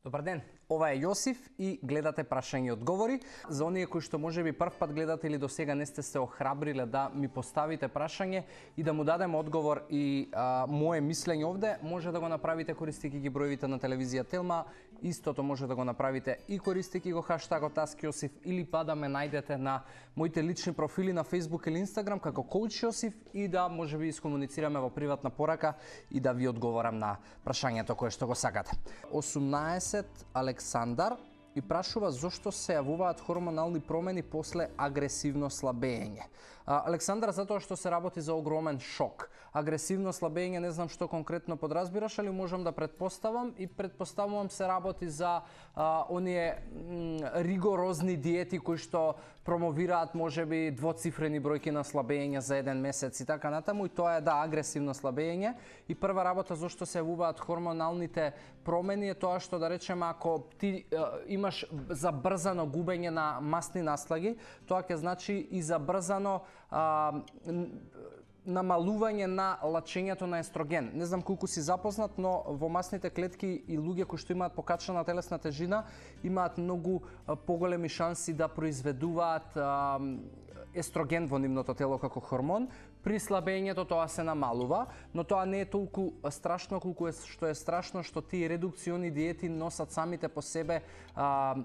Добар ден, ова е Јосиф и гледате прашања и одговори. За оние кои што можеби прв пат гледате или до сега не сте се охрабриле да ми поставите прашање и да му дадем одговор и мое мислење овде, може да го направите користејќи ги броевите на телевизија Телма. Истото може да го направите и користејќи го хаштагот #AskJosif или па да ме најдете на моите лични профили на Facebook или Instagram како Коуч Јосиф и да можеби искомуницираме во приватна порака и да ви одговорам на прашањето кое што го сакате. 18 Александар и прашува зошто се јавуваат хормонални промени после агресивно слабење. Александар, затоа што се работи за огромен шок. Агресивно слабење, не знам што конкретно подразбираш, али можам да предпоставам и предпоставувам се работи за оние ригорозни диети кои што промовираат можеби двоцифрени бројки на слабење за еден месец и така натаму, и тоа е агресивно слабење. И прва работа зошто се јавуваат хормоналните промени е тоа што, да речеме, ако ти имаш забрзано губење на масни наслаги, тоа ќе значи и забрзано намалување на лачењето на естроген. Не знам колку си запознат, но во масните клетки и луѓе кои што имаат покачена телесна тежина имаат многу поголеми шанси да произведуваат естроген во нивното тело како хормон. При слабењето тоа се намалува, но тоа не е толку страшно колку што е страшно што тие редукциони диети носат самите по себе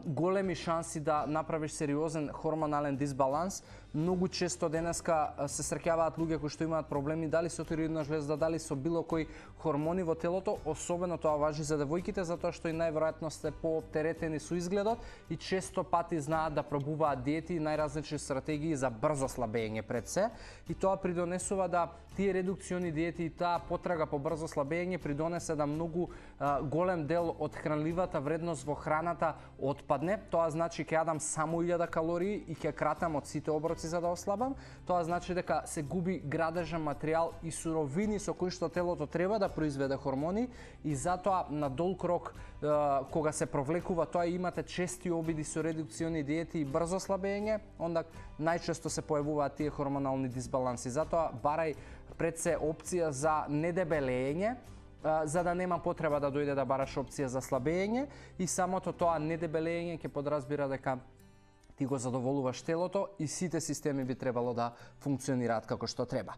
големи шанси да направиш сериозен хормонален дисбаланс. Многу често денеска се среќаваат луѓе кои што имаат проблеми дали со тироидна жлезда, дали со било кои хормони во телото, особено тоа важи за девојките затоа што и најверојатно сте пооптеретени со изгледот и често пати знаат да пробуваат диети и најразлични стратегии за брзо слабење пред се, и тоа придонесува да тие редукциони диети и таа потрага по брзо слабење придонесе да многу голем дел од хранливата вредност во храната отпадне. Тоа значи ќе јадам само 1000 калории и ќе кратам од сите оброци за да ослабам. Тоа значи дека се губи градежен материјал и суровини со кои што телото треба да произведе хормони, и затоа на долг рок кога се провлекува тоа и имате чести обиди со редукциони диети и брзо слабење, онда најчесто се појавуваат тие хормонални дисбаланси. Затоа барај пред се опција за недебелење, за да нема потреба да дојде да бараш опција за слабење, и самото тоа недебелење ќе подразбира дека ти го задоволуваш телото и сите системи би требало да функционираат како што треба.